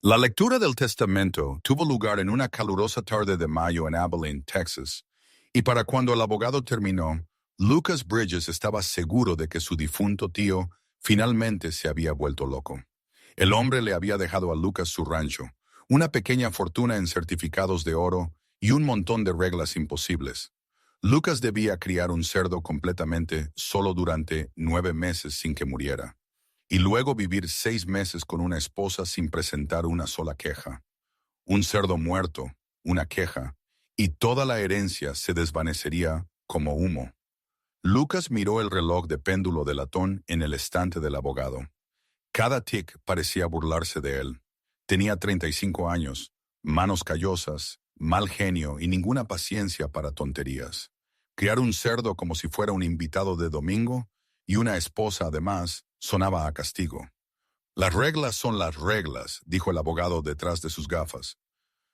La lectura del testamento tuvo lugar en una calurosa tarde de mayo en Abilene, Texas, y para cuando el abogado terminó, Lucas Bridges estaba seguro de que su difunto tío finalmente se había vuelto loco. El hombre le había dejado a Lucas su rancho, una pequeña fortuna en certificados de oro y un montón de reglas imposibles. Lucas debía criar un cerdo completamente solo durante 9 meses sin que muriera, y luego vivir 6 meses con una esposa sin presentar una sola queja. Un cerdo muerto, una queja, y toda la herencia se desvanecería como humo. Lucas miró el reloj de péndulo de latón en el estante del abogado. Cada tic parecía burlarse de él. Tenía 35 años, manos callosas, mal genio y ninguna paciencia para tonterías. Criar un cerdo como si fuera un invitado de domingo y una esposa además sonaba a castigo. Las reglas son las reglas, dijo el abogado detrás de sus gafas.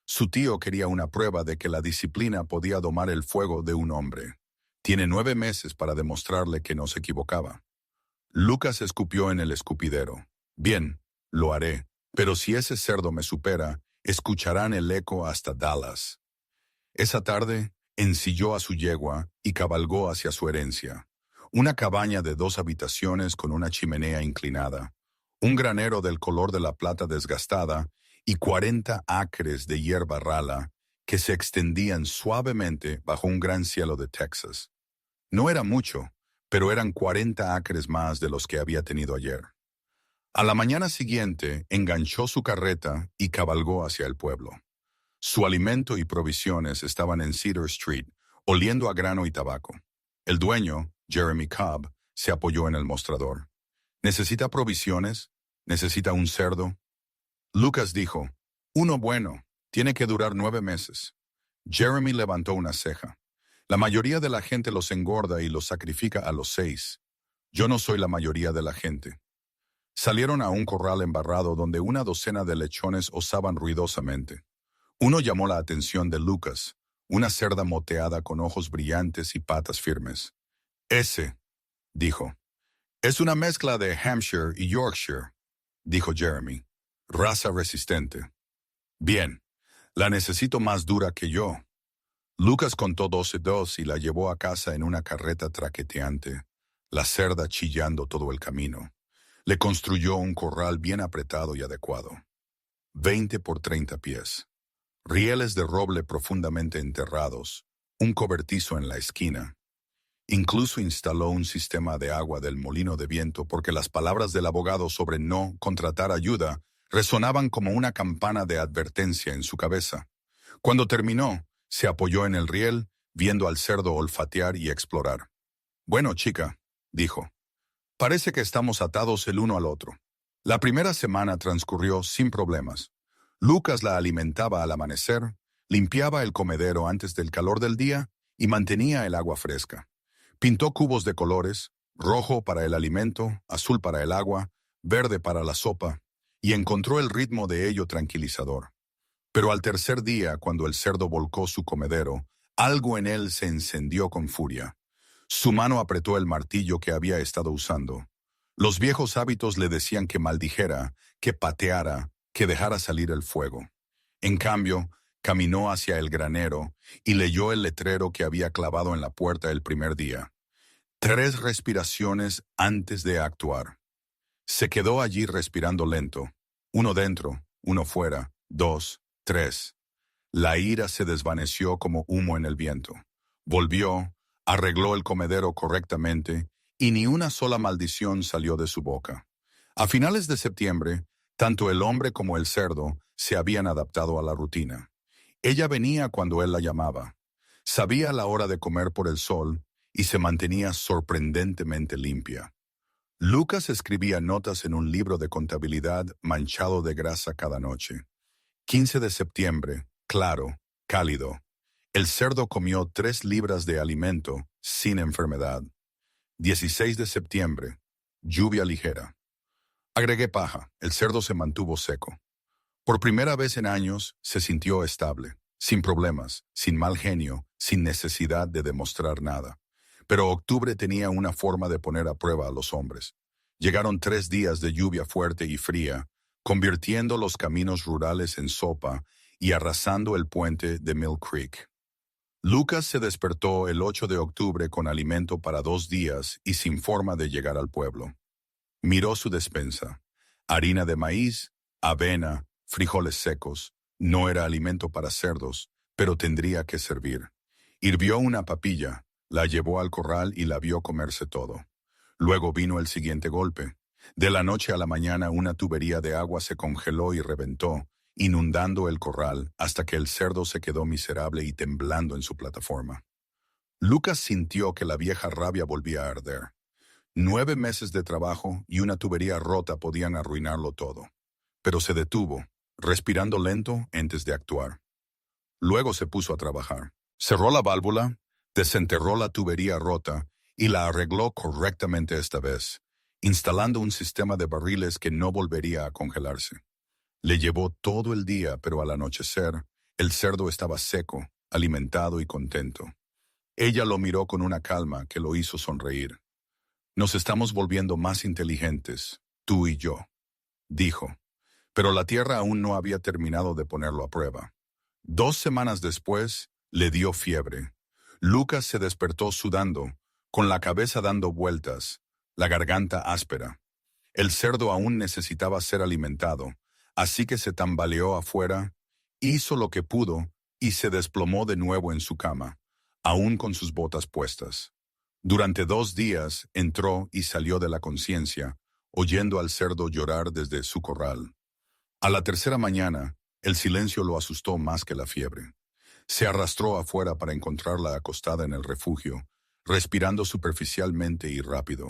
Su tío quería una prueba de que la disciplina podía domar el fuego de un hombre. Tiene 9 meses para demostrarle que no se equivocaba. Lucas escupió en el escupidero. Bien, lo haré, pero si ese cerdo me supera, escucharán el eco hasta Dallas. Esa tarde, ensilló a su yegua y cabalgó hacia su herencia. Una cabaña de 2 habitaciones con una chimenea inclinada, un granero del color de la plata desgastada y 40 acres de hierba rala que se extendían suavemente bajo un gran cielo de Texas. No era mucho, pero eran 40 acres más de los que había tenido ayer. A la mañana siguiente, enganchó su carreta y cabalgó hacia el pueblo. Su alimento y provisiones estaban en Cedar Street, oliendo a grano y tabaco. El dueño, Jeremy Cobb, se apoyó en el mostrador. ¿Necesita provisiones? ¿Necesita un cerdo? Lucas dijo, uno bueno, tiene que durar 9 meses. Jeremy levantó una ceja. La mayoría de la gente los engorda y los sacrifica a los 6. Yo no soy la mayoría de la gente. Salieron a un corral embarrado donde una docena de lechones osaban ruidosamente. Uno llamó la atención de Lucas, una cerda moteada con ojos brillantes y patas firmes. Ese, dijo. Es una mezcla de Hampshire y Yorkshire, dijo Jeremy. Raza resistente. Bien, la necesito más dura que yo. Lucas contó 12 y la llevó a casa en una carreta traqueteante, la cerda chillando todo el camino. Le construyó un corral bien apretado y adecuado. 20 por 30 pies. Rieles de roble profundamente enterrados, un cobertizo en la esquina. Incluso instaló un sistema de agua del molino de viento porque las palabras del abogado sobre no contratar ayuda resonaban como una campana de advertencia en su cabeza. Cuando terminó, se apoyó en el riel, viendo al cerdo olfatear y explorar. Bueno, chica, dijo, parece que estamos atados el uno al otro. La primera semana transcurrió sin problemas. Lucas la alimentaba al amanecer, limpiaba el comedero antes del calor del día y mantenía el agua fresca. Pintó cubos de colores, rojo para el alimento, azul para el agua, verde para la sopa, y encontró el ritmo de ello tranquilizador. Pero al tercer día, cuando el cerdo volcó su comedero, algo en él se encendió con furia. Su mano apretó el martillo que había estado usando. Los viejos hábitos le decían que maldijera, que pateara, que dejara salir el fuego. En cambio, caminó hacia el granero y leyó el letrero que había clavado en la puerta el primer día. 3 respiraciones antes de actuar. Se quedó allí respirando lento. 1 dentro, 1 fuera, 2, 3. La ira se desvaneció como humo en el viento. Volvió, arregló el comedero correctamente y ni una sola maldición salió de su boca. A finales de septiembre, tanto el hombre como el cerdo se habían adaptado a la rutina. Ella venía cuando él la llamaba. Sabía la hora de comer por el sol y se mantenía sorprendentemente limpia. Lucas escribía notas en un libro de contabilidad manchado de grasa cada noche. 15 de septiembre, claro, cálido. El cerdo comió 3 libras de alimento sin enfermedad. 16 de septiembre, lluvia ligera. Agregué paja, el cerdo se mantuvo seco. Por primera vez en años se sintió estable, sin problemas, sin mal genio, sin necesidad de demostrar nada. Pero octubre tenía una forma de poner a prueba a los hombres. Llegaron 3 días de lluvia fuerte y fría, convirtiendo los caminos rurales en sopa y arrasando el puente de Mill Creek. Lucas se despertó el 8 de octubre con alimento para 2 días y sin forma de llegar al pueblo. Miró su despensa. Harina de maíz, avena, frijoles secos. No era alimento para cerdos, pero tendría que servir. Hirvió una papilla, la llevó al corral y la vio comerse todo. Luego vino el siguiente golpe. De la noche a la mañana una tubería de agua se congeló y reventó, inundando el corral hasta que el cerdo se quedó miserable y temblando en su plataforma. Lucas sintió que la vieja rabia volvía a arder. 9 meses de trabajo y una tubería rota podían arruinarlo todo. Pero se detuvo, respirando lento antes de actuar. Luego se puso a trabajar. Cerró la válvula, desenterró la tubería rota y la arregló correctamente esta vez, instalando un sistema de barriles que no volvería a congelarse. Le llevó todo el día, pero al anochecer, el cerdo estaba seco, alimentado y contento. Ella lo miró con una calma que lo hizo sonreír. «Nos estamos volviendo más inteligentes, tú y yo», dijo. Pero la tierra aún no había terminado de ponerlo a prueba. 2 semanas después, le dio fiebre. Lucas se despertó sudando, con la cabeza dando vueltas, la garganta áspera. El cerdo aún necesitaba ser alimentado, así que se tambaleó afuera, hizo lo que pudo y se desplomó de nuevo en su cama, aún con sus botas puestas. Durante 2 días entró y salió de la conciencia, oyendo al cerdo llorar desde su corral. A la tercera mañana, el silencio lo asustó más que la fiebre. Se arrastró afuera para encontrarla acostada en el refugio, respirando superficialmente y rápido.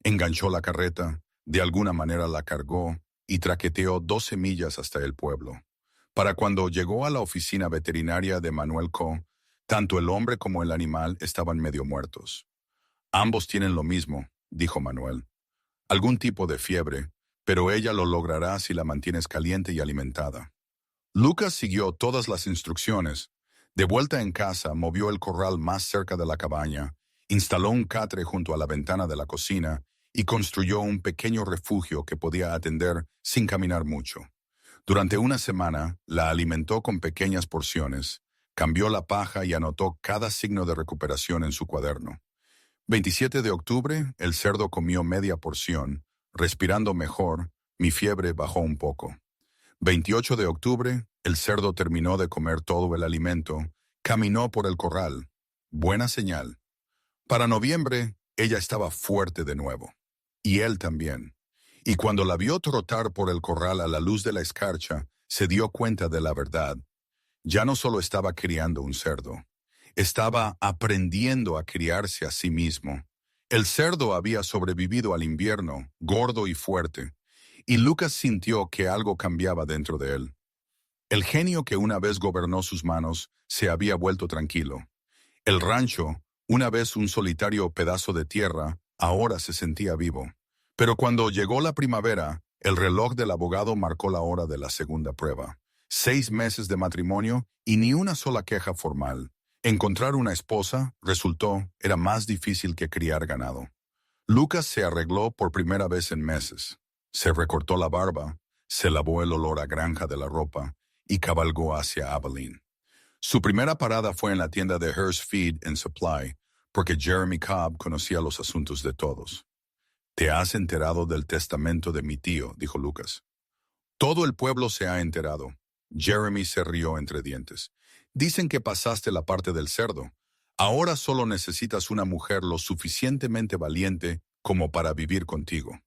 Enganchó la carreta, de alguna manera la cargó y traqueteó 12 millas hasta el pueblo. Para cuando llegó a la oficina veterinaria de Manuel Co., tanto el hombre como el animal estaban medio muertos. «Ambos tienen lo mismo», dijo Manuel. «Algún tipo de fiebre, pero ella lo logrará si la mantienes caliente y alimentada». Lucas siguió todas las instrucciones. De vuelta en casa, movió el corral más cerca de la cabaña, instaló un catre junto a la ventana de la cocina y construyó un pequeño refugio que podía atender sin caminar mucho. Durante una semana, la alimentó con pequeñas porciones, cambió la paja y anotó cada signo de recuperación en su cuaderno. 27 de octubre, el cerdo comió media porción. Respirando mejor, mi fiebre bajó un poco. 28 de octubre, el cerdo terminó de comer todo el alimento, caminó por el corral. Buena señal. Para noviembre, ella estaba fuerte de nuevo. Y él también. Y cuando la vio trotar por el corral a la luz de la escarcha, se dio cuenta de la verdad. Ya no solo estaba criando un cerdo, estaba aprendiendo a criarse a sí mismo. El cerdo había sobrevivido al invierno, gordo y fuerte, y Lucas sintió que algo cambiaba dentro de él. El genio que una vez gobernó sus manos se había vuelto tranquilo. El rancho, una vez un solitario pedazo de tierra, ahora se sentía vivo. Pero cuando llegó la primavera, el reloj del abogado marcó la hora de la segunda prueba. 6 meses de matrimonio y ni una sola queja formal. Encontrar una esposa, resultó, era más difícil que criar ganado. Lucas se arregló por primera vez en meses. Se recortó la barba, se lavó el olor a granja de la ropa y cabalgó hacia Abilene. Su primera parada fue en la tienda de Hearst Feed and Supply, porque Jeremy Cobb conocía los asuntos de todos. «¿Te has enterado del testamento de mi tío?», dijo Lucas. «Todo el pueblo se ha enterado». Jeremy se rió entre dientes. «Dicen que pasaste la parte del cerdo. Ahora solo necesitas una mujer lo suficientemente valiente como para vivir contigo».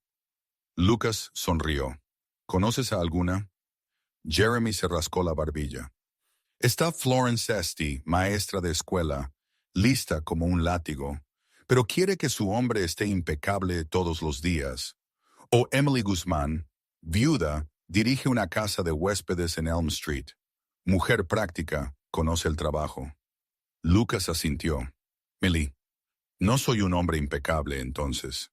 Lucas sonrió. «¿Conoces a alguna?» Jeremy se rascó la barbilla. «Está Florence Esty, maestra de escuela, lista como un látigo, pero quiere que su hombre esté impecable todos los días. O Emily Guzmán, viuda, dirige una casa de huéspedes en Elm Street. Mujer práctica, conoce el trabajo». Lucas asintió. «Millie, no soy un hombre impecable entonces».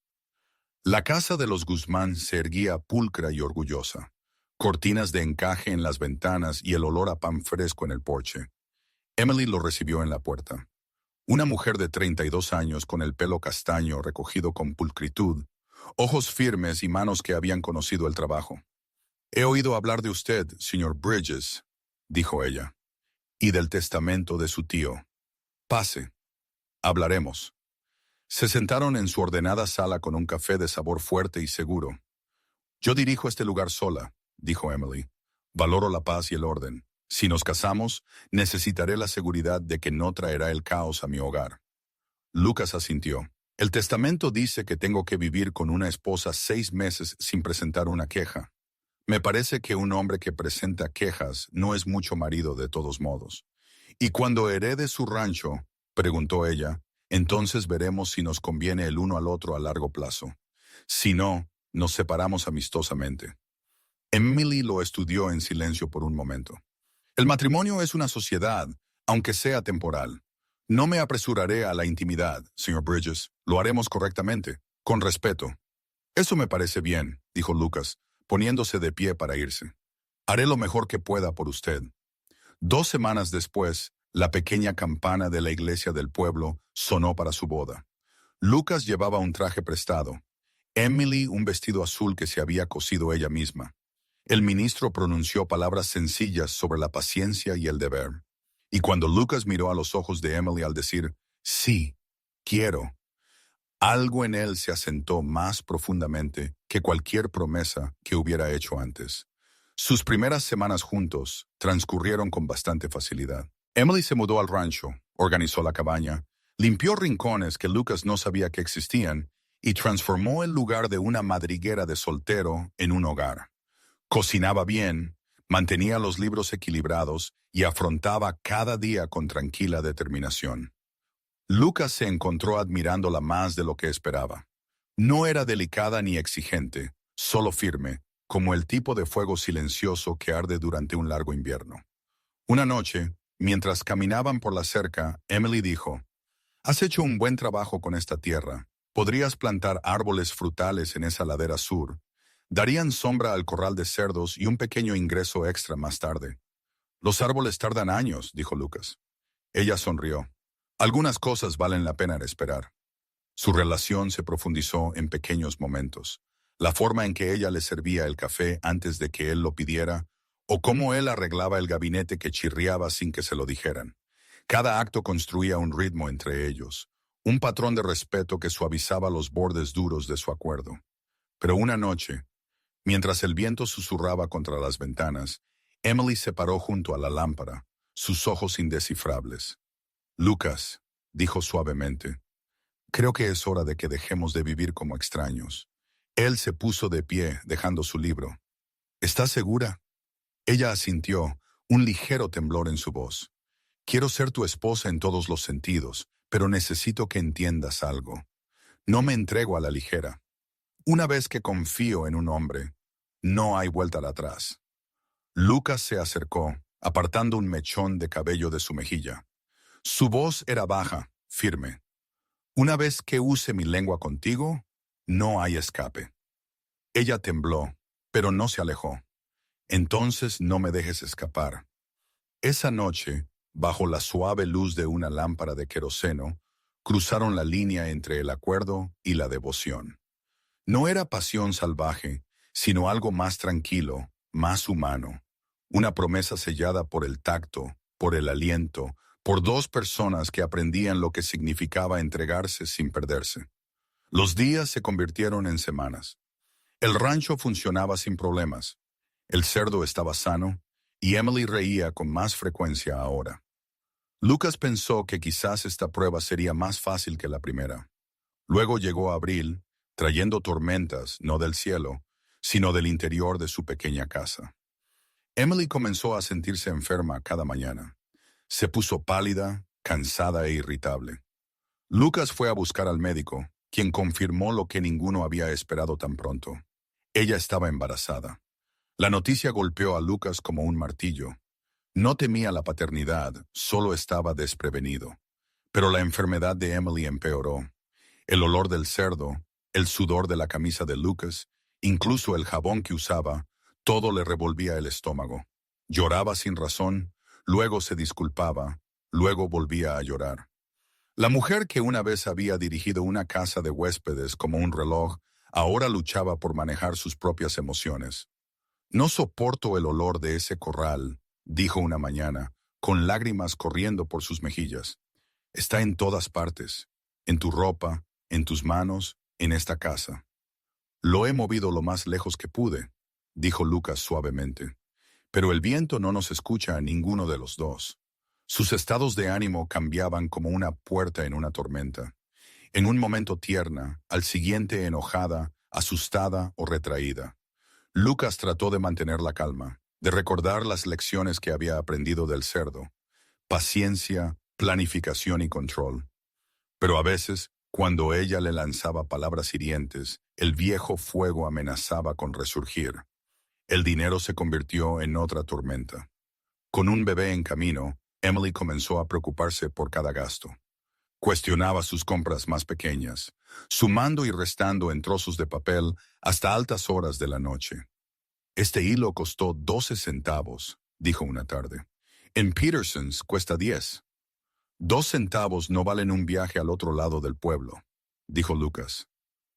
La casa de los Guzmán se erguía pulcra y orgullosa. Cortinas de encaje en las ventanas y el olor a pan fresco en el porche. Emily lo recibió en la puerta. Una mujer de 32 años con el pelo castaño recogido con pulcritud, ojos firmes y manos que habían conocido el trabajo. He oído hablar de usted, señor Bridges, dijo ella, y del testamento de su tío. Pase, hablaremos. Se sentaron en su ordenada sala con un café de sabor fuerte y seguro. Yo dirijo este lugar sola, dijo Emily. Valoro la paz y el orden. Si nos casamos, necesitaré la seguridad de que no traerá el caos a mi hogar. Lucas asintió. El testamento dice que tengo que vivir con una esposa 6 meses sin presentar una queja. Me parece que un hombre que presenta quejas no es mucho marido de todos modos. Y cuando herede su rancho, preguntó ella, entonces veremos si nos conviene el uno al otro a largo plazo. Si no, nos separamos amistosamente. Emily lo estudió en silencio por un momento. El matrimonio es una sociedad, aunque sea temporal. No me apresuraré a la intimidad, señor Bridges. Lo haremos correctamente, con respeto. Eso me parece bien, dijo Lucas, poniéndose de pie para irse. Haré lo mejor que pueda por usted. 2 semanas después, la pequeña campana de la iglesia del pueblo sonó para su boda. Lucas llevaba un traje prestado. Emily un vestido azul que se había cosido ella misma. El ministro pronunció palabras sencillas sobre la paciencia y el deber. Y cuando Lucas miró a los ojos de Emily al decir, sí, quiero, algo en él se asentó más profundamente que cualquier promesa que hubiera hecho antes. Sus primeras semanas juntos transcurrieron con bastante facilidad. Emily se mudó al rancho, organizó la cabaña, limpió rincones que Lucas no sabía que existían y transformó el lugar de una madriguera de soltero en un hogar. Cocinaba bien, mantenía los libros equilibrados y afrontaba cada día con tranquila determinación. Lucas se encontró admirándola más de lo que esperaba. No era delicada ni exigente, solo firme, como el tipo de fuego silencioso que arde durante un largo invierno. Una noche, mientras caminaban por la cerca, Emily dijo, «Has hecho un buen trabajo con esta tierra. Podrías plantar árboles frutales en esa ladera sur. Darían sombra al corral de cerdos y un pequeño ingreso extra más tarde». «Los árboles tardan años», dijo Lucas. Ella sonrió. «Algunas cosas valen la pena esperar». Su relación se profundizó en pequeños momentos. La forma en que ella le servía el café antes de que él lo pidiera, o cómo él arreglaba el gabinete que chirriaba sin que se lo dijeran. Cada acto construía un ritmo entre ellos, un patrón de respeto que suavizaba los bordes duros de su acuerdo. Pero una noche, mientras el viento susurraba contra las ventanas, Emily se paró junto a la lámpara, sus ojos indescifrables. «Lucas», dijo suavemente, «creo que es hora de que dejemos de vivir como extraños». Él se puso de pie, dejando su libro. «¿Estás segura?» Ella asintió, un ligero temblor en su voz. «Quiero ser tu esposa en todos los sentidos, pero necesito que entiendas algo. No me entrego a la ligera. Una vez que confío en un hombre, no hay vuelta atrás». Lucas se acercó, apartando un mechón de cabello de su mejilla. Su voz era baja, firme. «Una vez que use mi lengua contigo, no hay escape». Ella tembló, pero no se alejó. «Entonces no me dejes escapar». Esa noche, bajo la suave luz de una lámpara de queroseno, cruzaron la línea entre el acuerdo y la devoción. No era pasión salvaje, sino algo más tranquilo, más humano. Una promesa sellada por el tacto, por el aliento, por 2 personas que aprendían lo que significaba entregarse sin perderse. Los días se convirtieron en semanas. El rancho funcionaba sin problemas. El cerdo estaba sano, y Emily reía con más frecuencia ahora. Lucas pensó que quizás esta prueba sería más fácil que la primera. Luego llegó abril, trayendo tormentas, no del cielo, sino del interior de su pequeña casa. Emily comenzó a sentirse enferma cada mañana. Se puso pálida, cansada e irritable. Lucas fue a buscar al médico, quien confirmó lo que ninguno había esperado tan pronto. Ella estaba embarazada. La noticia golpeó a Lucas como un martillo. No temía la paternidad, solo estaba desprevenido. Pero la enfermedad de Emily empeoró. El olor del cerdo, el sudor de la camisa de Lucas, incluso el jabón que usaba, todo le revolvía el estómago. Lloraba sin razón, luego se disculpaba, luego volvía a llorar. La mujer que una vez había dirigido una casa de huéspedes como un reloj, ahora luchaba por manejar sus propias emociones. No soporto el olor de ese corral, dijo una mañana, con lágrimas corriendo por sus mejillas. Está en todas partes, en tu ropa, en tus manos, en esta casa. Lo he movido lo más lejos que pude, dijo Lucas suavemente. Pero el viento no nos escucha a ninguno de los dos. Sus estados de ánimo cambiaban como una puerta en una tormenta. En un momento tierna, al siguiente enojada, asustada o retraída. Lucas trató de mantener la calma, de recordar las lecciones que había aprendido del cerdo. Paciencia, planificación y control. Pero a veces, cuando ella le lanzaba palabras hirientes, el viejo fuego amenazaba con resurgir. El dinero se convirtió en otra tormenta. Con un bebé en camino, Emily comenzó a preocuparse por cada gasto. Cuestionaba sus compras más pequeñas, sumando y restando en trozos de papel hasta altas horas de la noche. Este hilo costó 12 centavos, dijo una tarde. En Peterson's cuesta 10. 2 centavos no valen un viaje al otro lado del pueblo, dijo Lucas.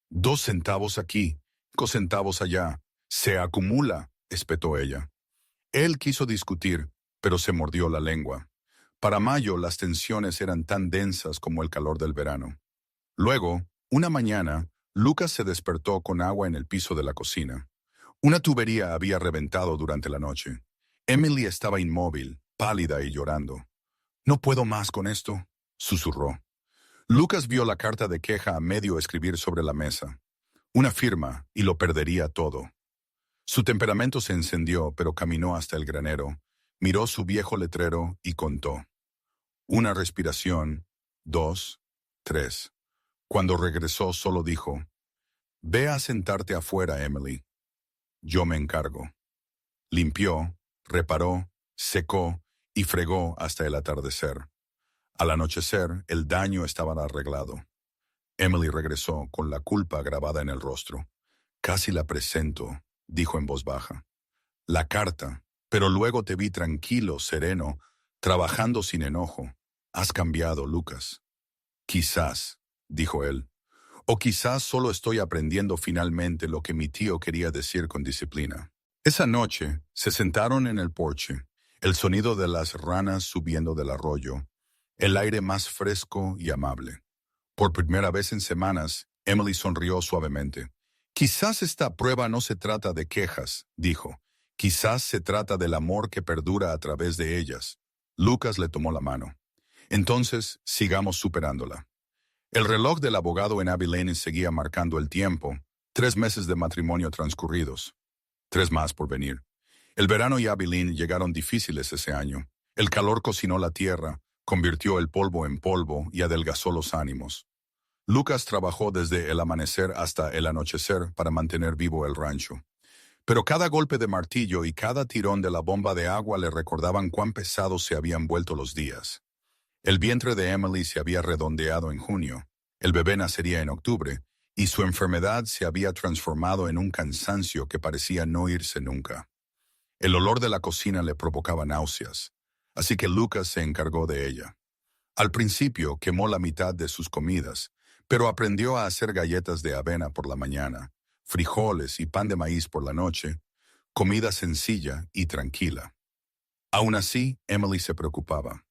2 centavos aquí, 5 centavos allá. Se acumula, espetó ella. Él quiso discutir, pero se mordió la lengua. Para mayo las tensiones eran tan densas como el calor del verano. Luego, una mañana, Lucas se despertó con agua en el piso de la cocina. Una tubería había reventado durante la noche. Emily estaba inmóvil, pálida y llorando. «No puedo más con esto», susurró. Lucas vio la carta de queja a medio escribir sobre la mesa. Una firma, y lo perdería todo. Su temperamento se encendió, pero caminó hasta el granero, miró su viejo letrero y contó. 1 respiración, 2, 3. Cuando regresó solo dijo, «Ve a sentarte afuera, Emily. Yo me encargo». Limpió, reparó, secó y fregó hasta el atardecer. Al anochecer, el daño estaba arreglado. Emily regresó con la culpa grabada en el rostro. «Casi la presento», dijo en voz baja. «La carta, pero luego te vi tranquilo, sereno, trabajando sin enojo. Has cambiado, Lucas». «Quizás», dijo él. «O quizás solo estoy aprendiendo finalmente lo que mi tío quería decir con disciplina». Esa noche se sentaron en el porche, el sonido de las ranas subiendo del arroyo, el aire más fresco y amable. Por primera vez en semanas, Emily sonrió suavemente. «Quizás esta prueba no se trata de quejas», dijo. «Quizás se trata del amor que perdura a través de ellas». Lucas le tomó la mano. «Entonces, sigamos superándola». El reloj del abogado en Abilene seguía marcando el tiempo, 3 meses de matrimonio transcurridos. 3 más por venir. El verano y Abilene llegaron difíciles ese año. El calor cocinó la tierra, convirtió el polvo en polvo y adelgazó los ánimos. Lucas trabajó desde el amanecer hasta el anochecer para mantener vivo el rancho. Pero cada golpe de martillo y cada tirón de la bomba de agua le recordaban cuán pesados se habían vuelto los días. El vientre de Emily se había redondeado en junio, el bebé nacería en octubre, y su enfermedad se había transformado en un cansancio que parecía no irse nunca. El olor de la cocina le provocaba náuseas, así que Lucas se encargó de ella. Al principio quemó la mitad de sus comidas, pero aprendió a hacer galletas de avena por la mañana, frijoles y pan de maíz por la noche, comida sencilla y tranquila. Aún así, Emily se preocupaba.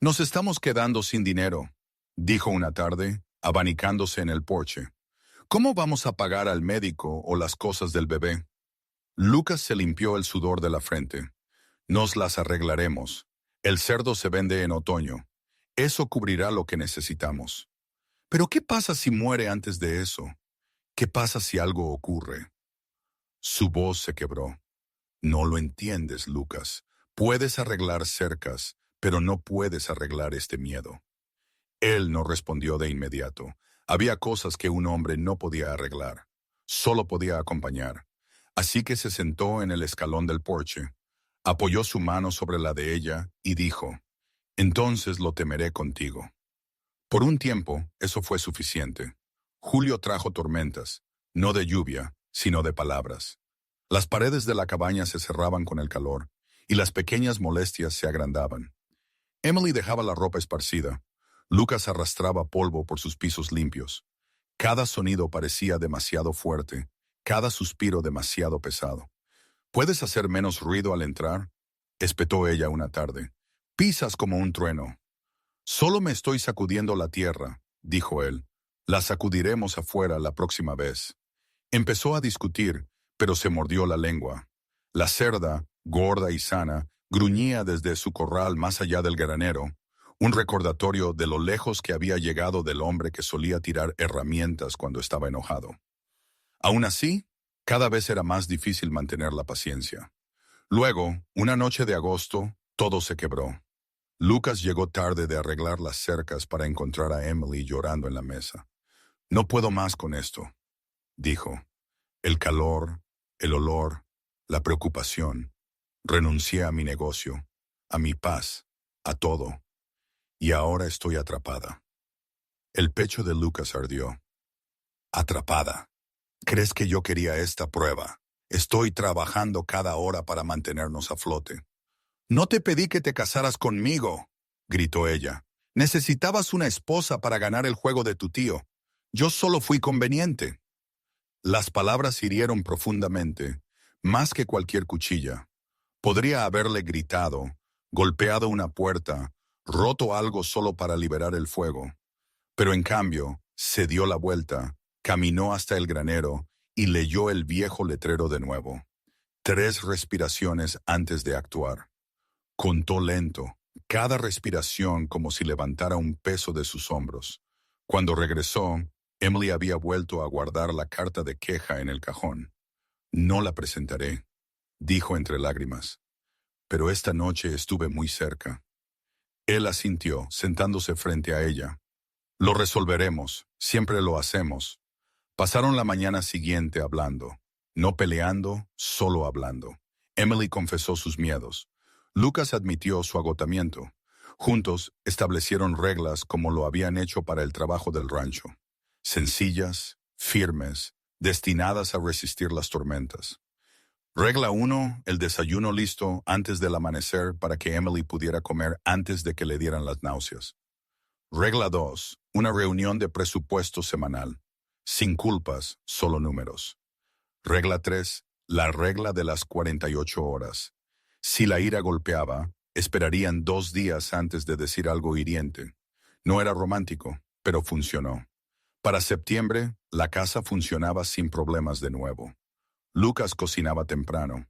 «Nos estamos quedando sin dinero», dijo una tarde, abanicándose en el porche. «¿Cómo vamos a pagar al médico o las cosas del bebé?» Lucas se limpió el sudor de la frente. «Nos las arreglaremos. El cerdo se vende en otoño. Eso cubrirá lo que necesitamos». «¿Pero qué pasa si muere antes de eso? ¿Qué pasa si algo ocurre?» Su voz se quebró. «No lo entiendes, Lucas. Puedes arreglar cercas, pero no puedes arreglar este miedo». Él no respondió de inmediato. Había cosas que un hombre no podía arreglar. Solo podía acompañar. Así que se sentó en el escalón del porche, apoyó su mano sobre la de ella y dijo, «Entonces lo temeré contigo». Por un tiempo, eso fue suficiente. Julio trajo tormentas, no de lluvia, sino de palabras. Las paredes de la cabaña se cerraban con el calor, y las pequeñas molestias se agrandaban. Emily dejaba la ropa esparcida. Lucas arrastraba polvo por sus pisos limpios. Cada sonido parecía demasiado fuerte, cada suspiro demasiado pesado. ¿Puedes hacer menos ruido al entrar? Espetó ella una tarde. Pisas como un trueno. Solo me estoy sacudiendo la tierra, dijo él. La sacudiremos afuera la próxima vez. Empezó a discutir, pero se mordió la lengua. La cerda, gorda y sana, gruñía desde su corral más allá del granero, un recordatorio de lo lejos que había llegado del hombre que solía tirar herramientas cuando estaba enojado. Aún así, cada vez era más difícil mantener la paciencia. Luego, una noche de agosto, todo se quebró. Lucas llegó tarde de arreglar las cercas para encontrar a Emily llorando en la mesa. No puedo más con esto, dijo. El calor, el olor, la preocupación. Renuncié a mi negocio, a mi paz, a todo. Y ahora estoy atrapada. El pecho de Lucas ardió. Atrapada. ¿Crees que yo quería esta prueba? Estoy trabajando cada hora para mantenernos a flote. No te pedí que te casaras conmigo, gritó ella. Necesitabas una esposa para ganar el juego de tu tío. Yo solo fui conveniente. Las palabras hirieron profundamente, más que cualquier cuchilla. Podría haberle gritado, golpeado una puerta, roto algo solo para liberar el fuego. Pero en cambio, se dio la vuelta, caminó hasta el granero y leyó el viejo letrero de nuevo. 3 respiraciones antes de actuar. Contó lento, cada respiración como si levantara un peso de sus hombros. Cuando regresó, Emily había vuelto a guardar la carta de queja en el cajón. No la presentaré, dijo entre lágrimas. Pero esta noche estuve muy cerca. Él asintió, sentándose frente a ella. Lo resolveremos, siempre lo hacemos. Pasaron la mañana siguiente hablando, no peleando, solo hablando. Emily confesó sus miedos. Lucas admitió su agotamiento. Juntos establecieron reglas como lo habían hecho para el trabajo del rancho. Sencillas, firmes, destinadas a resistir las tormentas. Regla 1, el desayuno listo antes del amanecer para que Emily pudiera comer antes de que le dieran las náuseas. Regla 2, una reunión de presupuesto semanal. Sin culpas, solo números. Regla 3, la regla de las 48 horas. Si la ira golpeaba, esperarían 2 días antes de decir algo hiriente. No era romántico, pero funcionó. Para septiembre, la casa funcionaba sin problemas de nuevo. Lucas cocinaba temprano.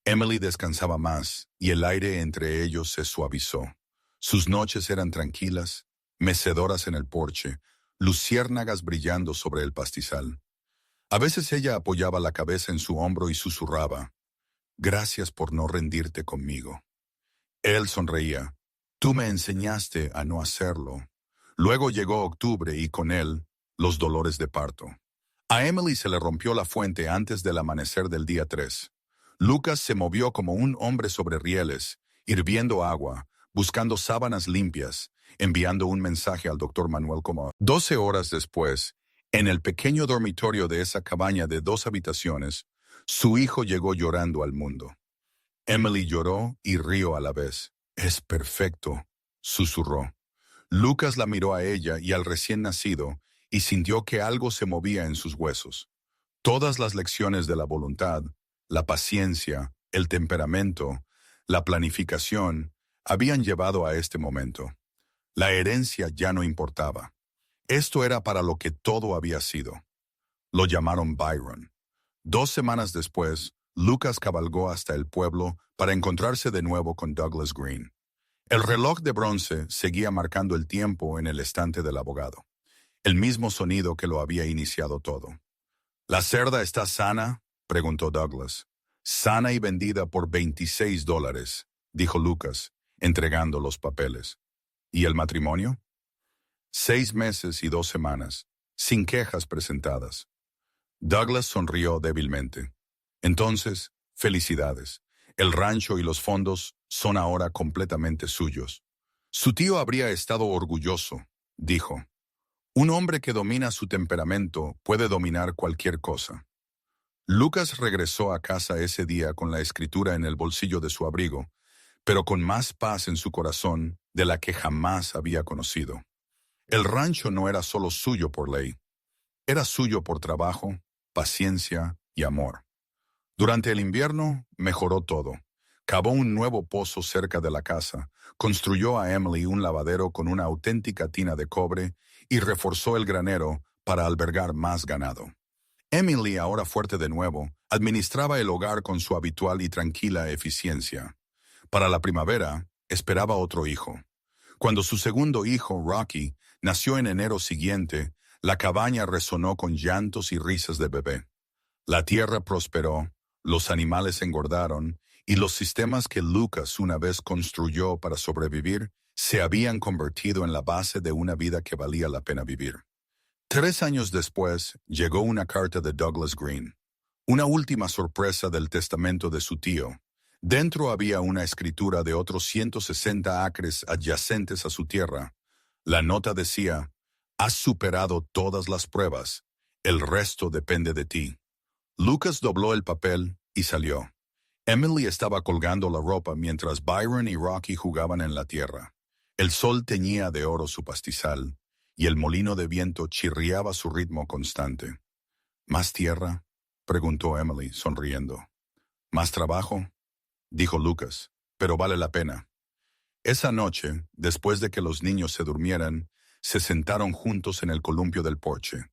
Emily descansaba más y el aire entre ellos se suavizó. Sus noches eran tranquilas, mecedoras en el porche, luciérnagas brillando sobre el pastizal. A veces ella apoyaba la cabeza en su hombro y susurraba, «Gracias por no rendirte conmigo». Él sonreía. «Tú me enseñaste a no hacerlo». Luego llegó octubre y con él, los dolores de parto. A Emily se le rompió la fuente antes del amanecer del día 3. Lucas se movió como un hombre sobre rieles, hirviendo agua, buscando sábanas limpias, enviando un mensaje al doctor Manuel como 12 horas después, en el pequeño dormitorio de esa cabaña de 2 habitaciones, su hijo llegó llorando al mundo. Emily lloró y rió a la vez. «Es perfecto», susurró. Lucas la miró a ella y al recién nacido y sintió que algo se movía en sus huesos. Todas las lecciones de la voluntad, la paciencia, el temperamento, la planificación, habían llevado a este momento. La herencia ya no importaba. Esto era para lo que todo había sido. Lo llamaron Byron. 2 semanas después, Lucas cabalgó hasta el pueblo para encontrarse de nuevo con Douglas Green. El reloj de bronce seguía marcando el tiempo en el estante del abogado. El mismo sonido que lo había iniciado todo. «¿La cerda está sana?», preguntó Douglas. «Sana y vendida por $26», dijo Lucas, entregando los papeles. «¿Y el matrimonio?» 6 meses y 2 semanas, sin quejas presentadas. Douglas sonrió débilmente. «Entonces, felicidades. El rancho y los fondos son ahora completamente suyos». Su tío habría estado orgulloso, dijo. «Un hombre que domina su temperamento puede dominar cualquier cosa». Lucas regresó a casa ese día con la escritura en el bolsillo de su abrigo, pero con más paz en su corazón de la que jamás había conocido. El rancho no era solo suyo por ley, era suyo por trabajo, paciencia y amor. Durante el invierno, mejoró todo. Cavó un nuevo pozo cerca de la casa, construyó a Emily un lavadero con una auténtica tina de cobre y reforzó el granero para albergar más ganado. Emily, ahora fuerte de nuevo, administraba el hogar con su habitual y tranquila eficiencia. Para la primavera, esperaba otro hijo. Cuando su segundo hijo, Rocky, nació en enero siguiente, la cabaña resonó con llantos y risas de bebé. La tierra prosperó, los animales engordaron, y los sistemas que Lucas una vez construyó para sobrevivir se habían convertido en la base de una vida que valía la pena vivir. 3 años después, llegó una carta de Douglas Green, una última sorpresa del testamento de su tío. Dentro había una escritura de otros 160 acres adyacentes a su tierra. La nota decía: «Has superado todas las pruebas. El resto depende de ti». Lucas dobló el papel y salió. Emily estaba colgando la ropa mientras Byron y Rocky jugaban en la tierra. El sol teñía de oro su pastizal, y el molino de viento chirriaba a su ritmo constante. «¿Más tierra?», preguntó Emily, sonriendo. «¿Más trabajo?», dijo Lucas, «pero vale la pena». Esa noche, después de que los niños se durmieran, se sentaron juntos en el columpio del porche.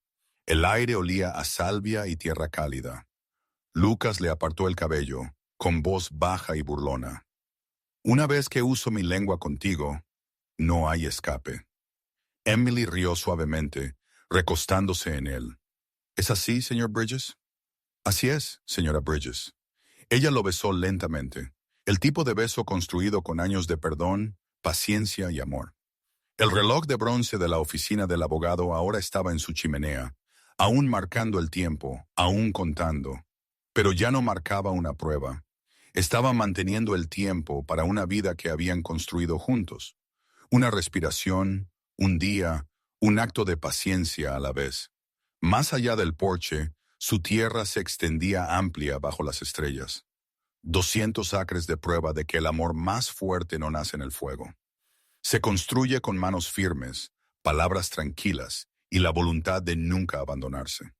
El aire olía a salvia y tierra cálida. Lucas le apartó el cabello, con voz baja y burlona. «Una vez que uso mi lengua contigo, no hay escape». Emily rió suavemente, recostándose en él. «¿Es así, señor Bridges?» «Así es, señora Bridges». Ella lo besó lentamente, el tipo de beso construido con años de perdón, paciencia y amor. El reloj de bronce de la oficina del abogado ahora estaba en su chimenea, aún marcando el tiempo, aún contando. Pero ya no marcaba una prueba. Estaba manteniendo el tiempo para una vida que habían construido juntos. Una respiración, un día, un acto de paciencia a la vez. Más allá del porche, su tierra se extendía amplia bajo las estrellas. 200 acres de prueba de que el amor más fuerte no nace en el fuego. Se construye con manos firmes, palabras tranquilas y la voluntad de nunca abandonarse.